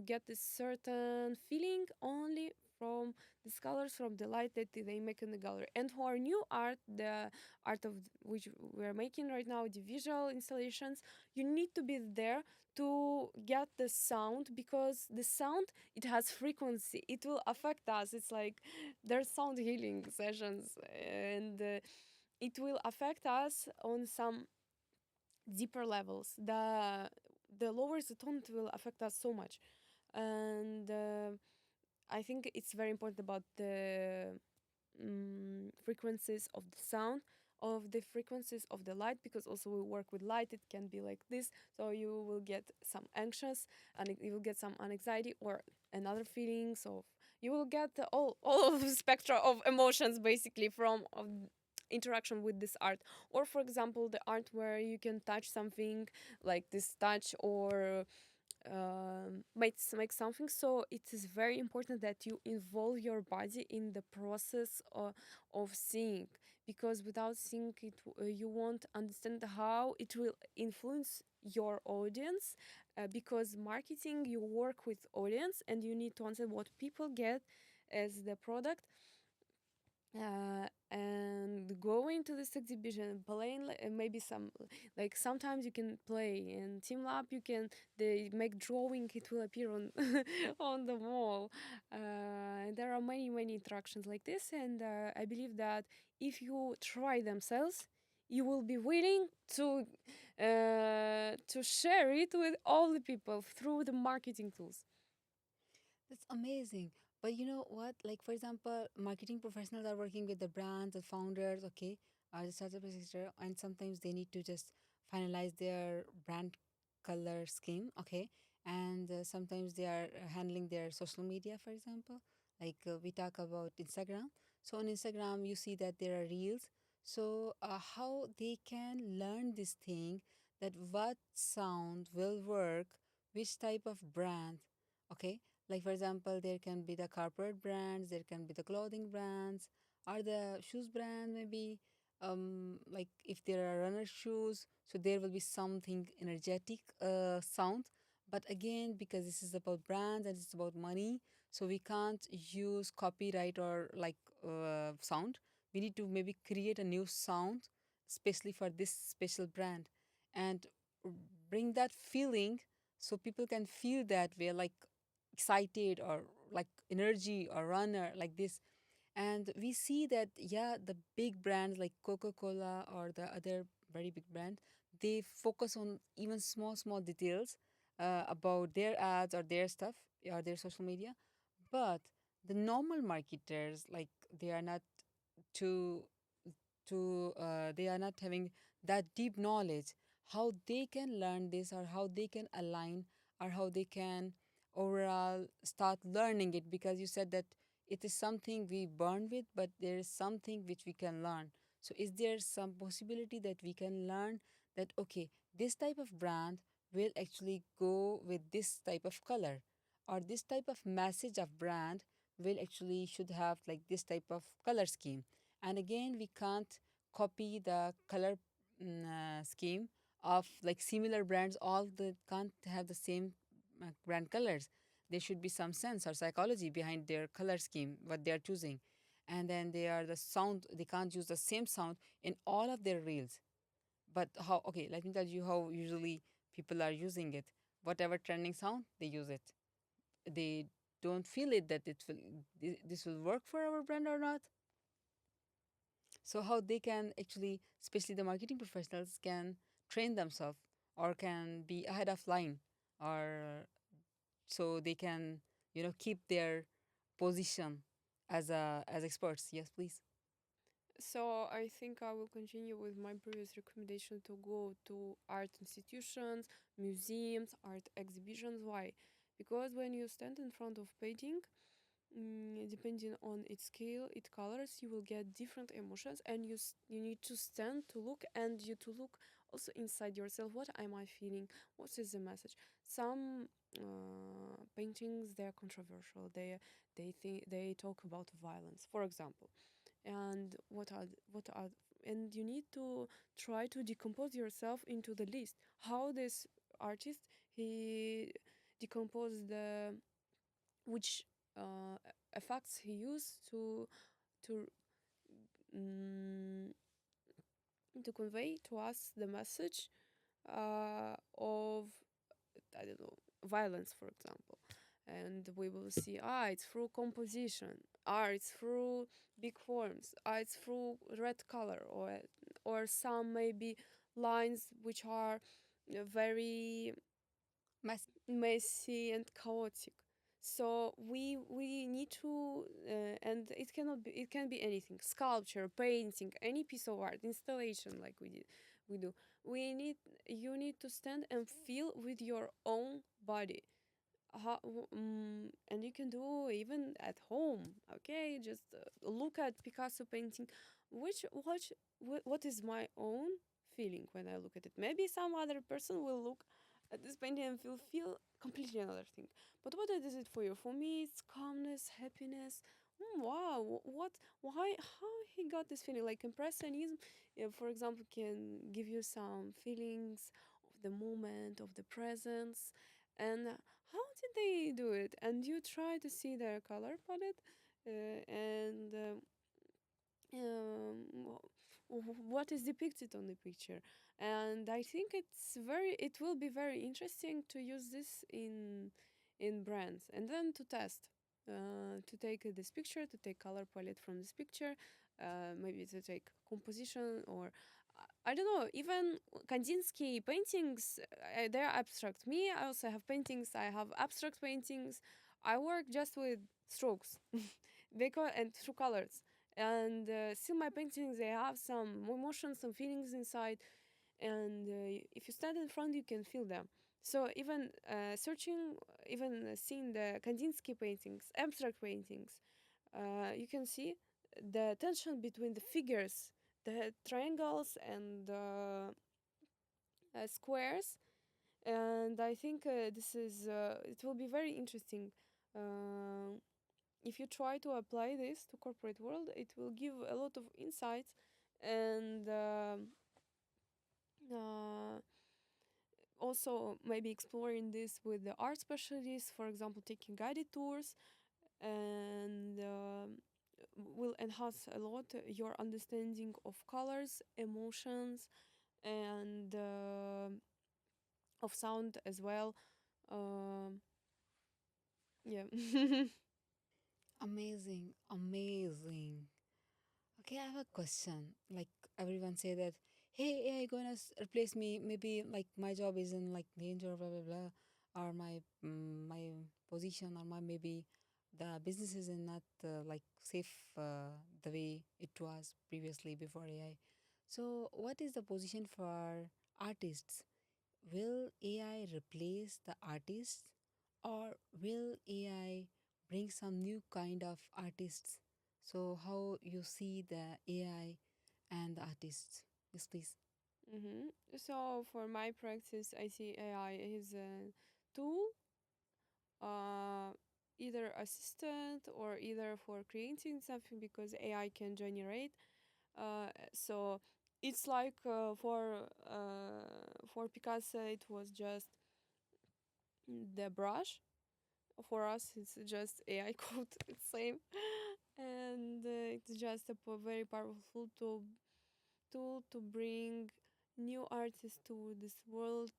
get this certain feeling only from these colors, from the light that they make in the gallery. And for new art, the art of which we're making right now, the visual installations, you need to be there to get the sound, because the sound, it has frequency, it will affect us. It's like there's sound healing sessions, and it will affect us on some deeper levels. The lower the tone, it will affect us so much. And I think it's very important about the frequencies of the sound, of the frequencies of the light, because also we work with light, it can be like this, so you will get some anxious, and you will get some anxiety or another feelings of, you will get all of the spectra of emotions basically from of interaction with this art. Or for example, the art where you can touch something, like this touch, or make something. So it is very important that you involve your body in the process of seeing, because without seeing it, you won't understand how it will influence your audience. Because marketing, you work with audience, and you need to understand what people get as the product. And going to this exhibition, playing maybe some, like sometimes you can play in team lab, you can, they make drawing, it will appear on on the wall. There are many interactions like this, and I believe that if you try themselves, you will be willing to share it with all the people through the marketing tools. That's amazing. But you know what? Like, for example, marketing professionals are working with the brands, the founders, okay, or the startup, etc. And sometimes they need to just finalize their brand color scheme, okay. And sometimes they are handling their social media, for example. Like we talk about Instagram. So on Instagram, you see that there are reels. So how they can learn this thing, that what sound will work, which type of brand, okay. Like for example, there can be the corporate brands, there can be the clothing brands, or the shoes brand maybe. Like if there are runner shoes, so there will be something energetic sound. But again, because this is about brands and it's about money, so we can't use copyright or like sound. We need to maybe create a new sound, especially for this special brand, and bring that feeling, so people can feel that we're like excited or like energy or runner like this. And we see that, yeah, the big brands like Coca-Cola or the other very big brand, they focus on even small details about their ads or their stuff or their social media. But the normal marketers, like, they are not too they are not having that deep knowledge, how they can learn this, or how they can align, or how they can overall start learning it. Because you said that it is something we burn with, but there is something which we can learn. So is there some possibility that we can learn that, okay, this type of brand will actually go with this type of color, or this type of message of brand will actually should have like this type of color scheme. And again, we can't copy the color scheme of like similar brands. All the can't have the same brand colors. There should be some sense or psychology behind their color scheme, what they are choosing. And then they are the sound, they can't use the same sound in all of their reels. But how, okay, let me tell you how usually people are using it. Whatever trending sound, they use it. They don't feel it that it will this will work for our brand or not. So how they can actually, especially the marketing professionals, can train themselves or can be ahead of line, or so they can, keep their position as experts. Yes, please. So I think I will continue with my previous recommendation to go to art institutions, museums, art exhibitions. Why? Because when you stand in front of painting, depending on its scale, its colors, you will get different emotions, and you need to stand to look, and you to look also inside yourself. What am I feeling? What is the message? Some paintings, they're controversial. They think they talk about violence, for example. And what are and you need to try to decompose yourself into the list. How this artist he decomposed the which uh, effects he used to mm, to convey to us the message of, I don't know, violence, for example. And we will see, it's through composition, it's through big forms, it's through red color, or some maybe lines which are very Mas- messy and chaotic. So we need to, and it cannot be, it can be anything: sculpture, painting, any piece of art, installation, like we do. We need You need to stand and feel with your own body. And you can do even at home. Okay, just look at Picasso painting. What is my own feeling when I look at it? Maybe some other person will look at this painting and feel completely another thing. But what is it for you? For me, it's calmness, happiness. Wow, what? Why? How he got this feeling? Like impressionism, for example, can give you some feelings of the moment, of the presence, and how did they do it? And you try to see their color palette, and what is depicted on the picture. And I think it will be very interesting to use this in brands, and then to test, to take this picture, to take color palette from this picture, maybe to take composition, or I don't know, even Kandinsky paintings, they're abstract. Me, I also have paintings, I have abstract paintings. I work just with strokes because and through colors, and still my paintings, they have some emotions, some feelings inside, and if you stand in front, you can feel them. So even searching, even seeing the Kandinsky paintings, abstract paintings, you can see the tension between the figures, the triangles and squares. And I think this is it will be very interesting. Uh, if you try to apply this to corporate world, it will give a lot of insights, and uh, also maybe exploring this with the art specialists, for example, taking guided tours, and will enhance a lot your understanding of colors, emotions, and of sound as well. Um, yeah. Amazing, amazing. Okay, I have a question. Like everyone say that, hey, AI gonna replace me. Maybe like my job is in like danger, blah blah blah, or my position, or my maybe the business is in not like safe the way it was previously before AI. So, what is the position for artists? Will AI replace the artists, or will AI bring some new kind of artists? So, how you see the AI and the artists? Yes, please. So for my practice, I see AI is a tool, uh, either assistant or either for creating something, because AI can generate. So it's like for Picasso, it was just the brush. For us, it's just AI code. It's same, and it's just a very powerful tool to bring new artists to this world,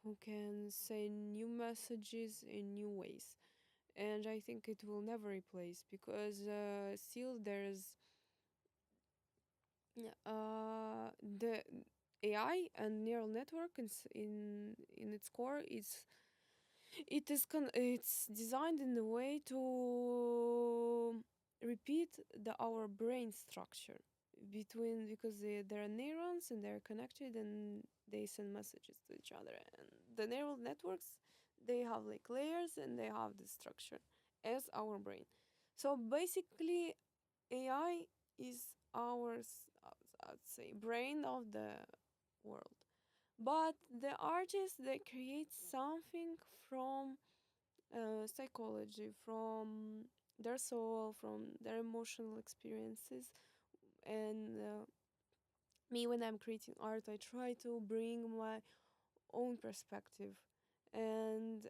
who can say new messages in new ways. And I think it will never replace, because still there's the AI and neural network in its core is it's designed in a way to repeat our brain structure between, because there are neurons and they're connected and they send messages to each other, and the neural networks, they have like layers and they have the structure as our brain. So basically AI is I'd say brain of the world, but the artists, they create something from psychology, from their soul, from their emotional experiences. And me, when I'm creating art, I try to bring my own perspective. And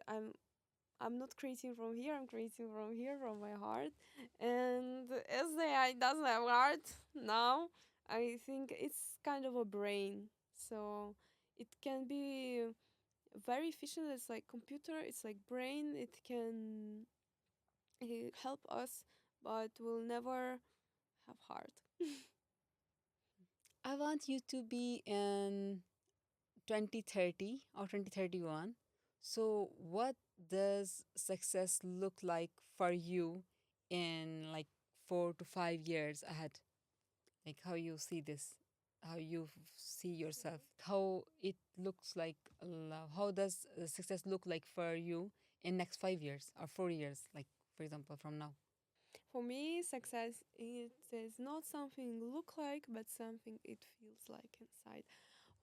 I'm not creating from here, I'm creating from here, from my heart. And as the AI doesn't have heart now, I think it's kind of a brain. So it can be very efficient. It's like computer, it's like brain. It can help us, but will never have heart. I want you to be in 2030 or 2031. So, what does success look like for you in like 4 to 5 years ahead? Like how you see this, how you see yourself, how it looks like. How does success look like for you in next 5 years or 4 years? Like for example, from now. For me, success, it is not something look like, but something it feels like inside.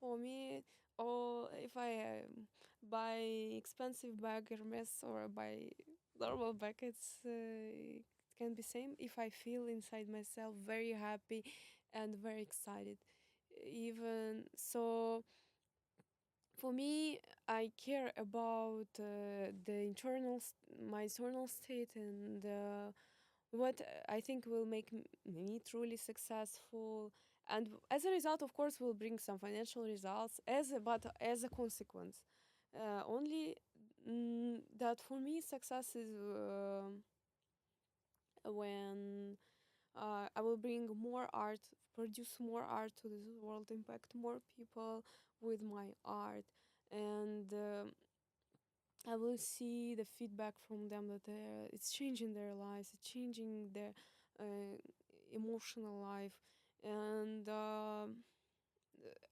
For me, or if I buy expensive bag Hermes or buy normal bag, it can be same if I feel inside myself very happy and very excited. Even so, for me, I care about my internal state, and what I think will make me truly successful. And as a result, of course, will bring some financial results but as a consequence. Only that for me, success is when I will bring more art, produce more art to this world, impact more people with my art, and I will see the feedback from them that it's changing their lives, it's changing their uh, emotional life, and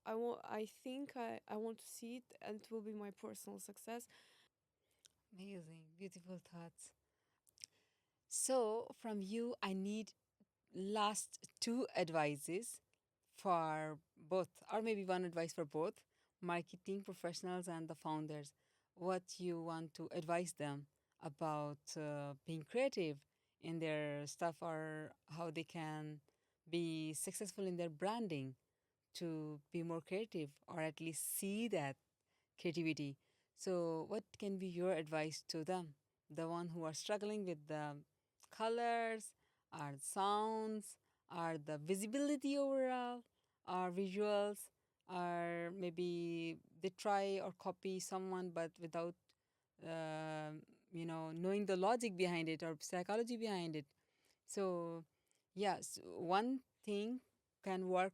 I think I want to see it, and it will be my personal success. Amazing, beautiful thoughts. So from you, I need last two advices for both, or maybe one advice for both marketing professionals and the founders. What you want to advise them about being creative in their stuff, or how they can be successful in their branding to be more creative, or at least see that creativity. So, what can be your advice to them? The one who are struggling with the colors, or sounds, or the visibility overall, or visuals, or maybe they try or copy someone but without um knowing the logic behind it or psychology behind it. So, yes, one thing can work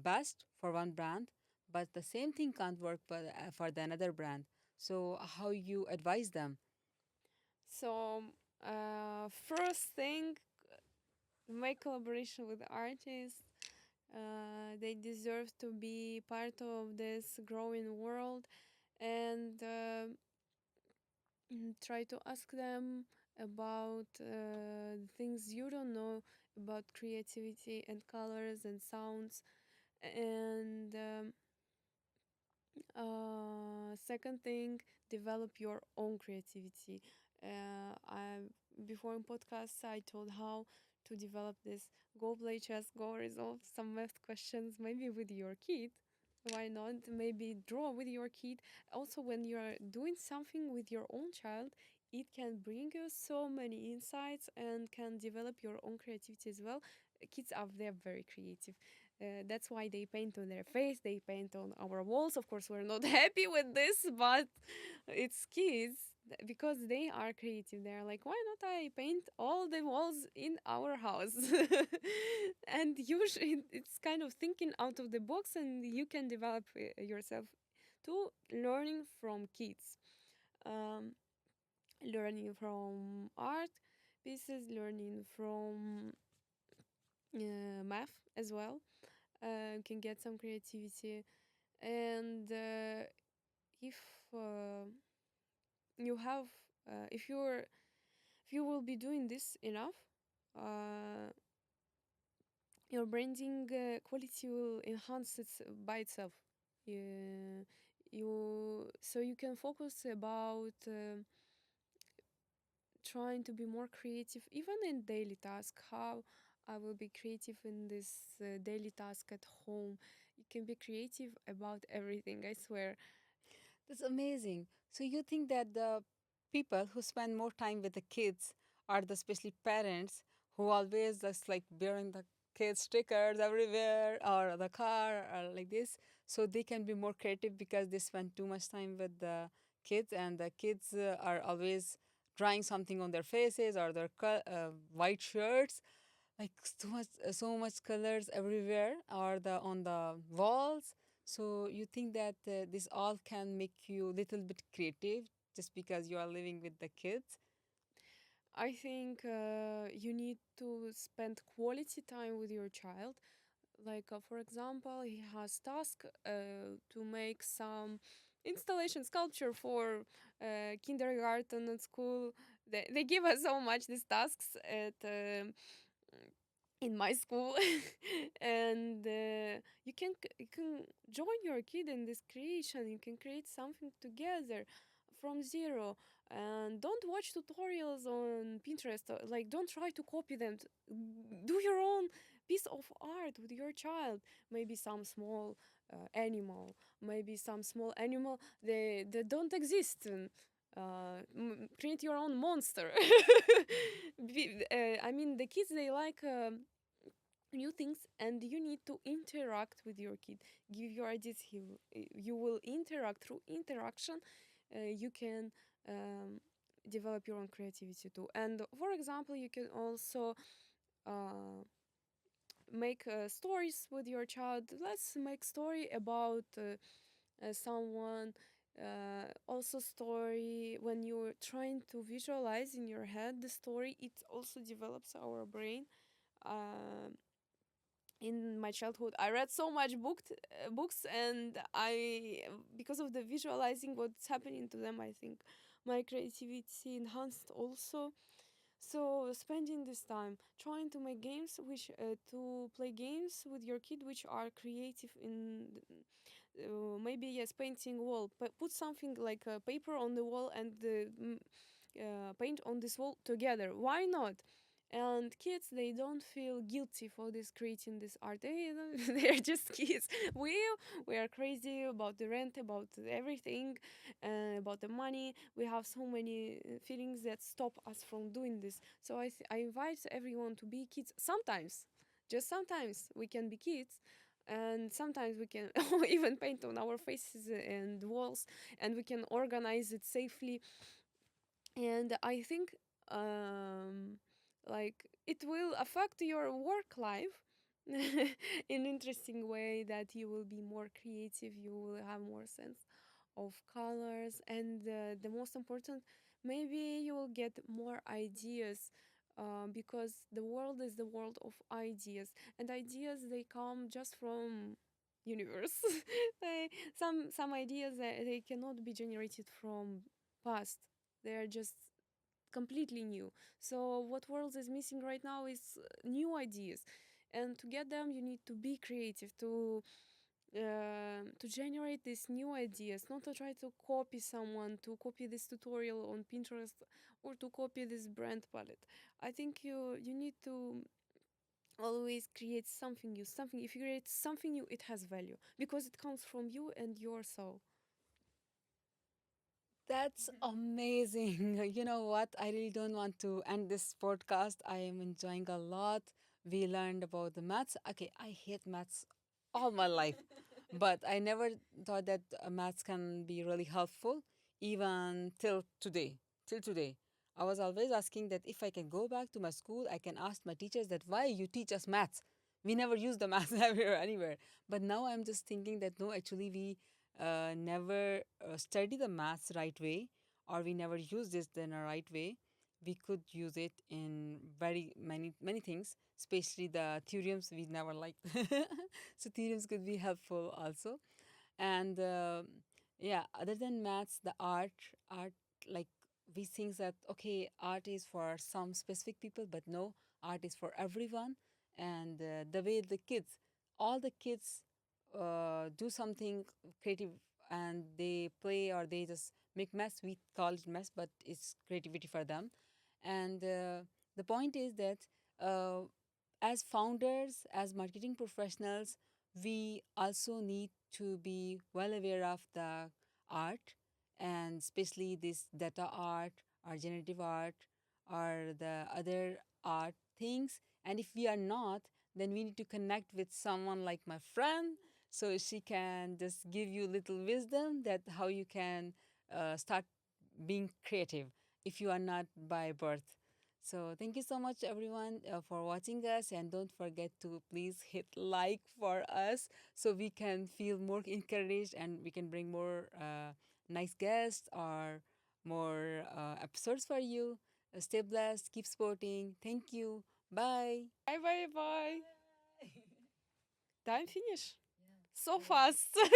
best for one brand, but the same thing can't work for the another brand. So, how you advise them? So, first thing, my collaboration with artists. They deserve to be part of this growing world, and try to ask them about things you don't know about creativity and colors and sounds. And second thing, develop your own creativity. I Before in podcasts, I told how to develop this. Go play chess, go resolve some math questions, maybe with your kid. Why not? Maybe draw with your kid. Also, when you're doing something with your own child, it can bring you so many insights and can develop your own creativity as well. Kids are they're very creative. That's why they paint on their face, they paint on our walls. Of course, we're not happy with this, but it's kids because they are creative. They're like, why not I paint all the walls in our house? And usually it's kind of thinking out of the box, and you can develop yourself to learning from kids. Um, Learning from art, pieces, learning from math as well. Can get some creativity, and if you have, if you will be doing this enough, uh, your branding quality will enhance it by itself. Yeah, so you can focus about trying to be more creative even in daily task. How I will be creative in this daily task at home. You can be creative about everything, I swear. That's amazing. So you think that the people who spend more time with the kids are the especially parents who always just like bearing the kids stickers everywhere or the car or like this, so they can be more creative because they spend too much time with the kids, and the kids are always drawing something on their faces or their white shirts, like so much colors everywhere or the on the walls. So you think that this all can make you a little bit creative just because you are living with the kids? I think you need to spend quality time with your child. Like, for example, he has task to make some installation sculpture for kindergarten at school. They give us so much these tasks at in my school, and you can join your kid in this creation. You can create something together from zero, and don't watch tutorials on Pinterest. Like, don't try to copy them. Do your own piece of art with your child. Maybe some small animal, maybe some small animal they don't exist. Create your own monster. I mean, the kids, they like new things, and you need to interact with your kid. Give your ideas. You will interact. Through interaction you can um, develop your own creativity too. And for example, you can also uh, make stories with your child. Let's make story about someone. Also story, when you're trying to visualize in your head the story, it also develops our brain. um in my childhood, I read so much books, and I, because of the visualizing what's happening to them, I think my creativity enhanced also. So spending this time trying to make games, which to play games with your kid which are creative in maybe, yes, painting wall, but put something like a paper on the wall and paint on this wall together. Why not? And kids, they don't feel guilty for this creating this art. They're just kids. We are crazy about the rent, about everything, about the money. We have so many feelings that stop us from doing this. So I invite everyone to be kids sometimes. Just sometimes we can be kids, and sometimes we can even paint on our faces and walls, and we can organize it safely. And I think like it will affect your work life in interesting way, that you will be more creative, you will have more sense of colors, and the most important, maybe you will get more ideas, because the world is the world of ideas, and ideas, they come just from universe. Some ideas, they cannot be generated from past. They are just completely new. So what world is missing right now is new ideas, and to get them, you need to be creative, to generate these new ideas, not to try to copy someone, to copy this tutorial on Pinterest, or to copy this brand palette. I think you need to always create something new. Something, if you create something new, it has value because it comes from you and your soul. That's amazing. You know what? I really don't want to end this podcast. I am enjoying a lot. We learned about the maths. Okay, I hate maths all my life, but I never thought that maths can be really helpful, even till today. Till today. I was always asking that if I can go back to my school, I can ask my teachers that why you teach us maths. We never use the maths everywhere, anywhere. But now I'm just thinking that no, actually, we never study the maths right way, or we never use this in a right way. we could use it in very many things, especially the theorems we never liked. So theorems could be helpful also. And yeah, other than maths, the art, like we think that okay, art is for some specific people, but no, art is for everyone. And the way the kids, all the kids do something creative, and they play or they just make mess, we call it mess, but it's creativity for them. And the point is that uh, as founders, as marketing professionals, we also need to be well aware of the art, and especially this data art or generative art or the other art things. And if we are not, then we need to connect with someone like my friend, so she can just give you little wisdom that how you can start being creative if you are not by birth. So thank you so much everyone for watching us, and don't forget to please hit like for us so we can feel more encouraged and we can bring more nice guests or more episodes for you. Stay blessed, keep sporting. Thank you. Bye. Bye bye bye. Bye. Time finish. Yeah, So very fast. like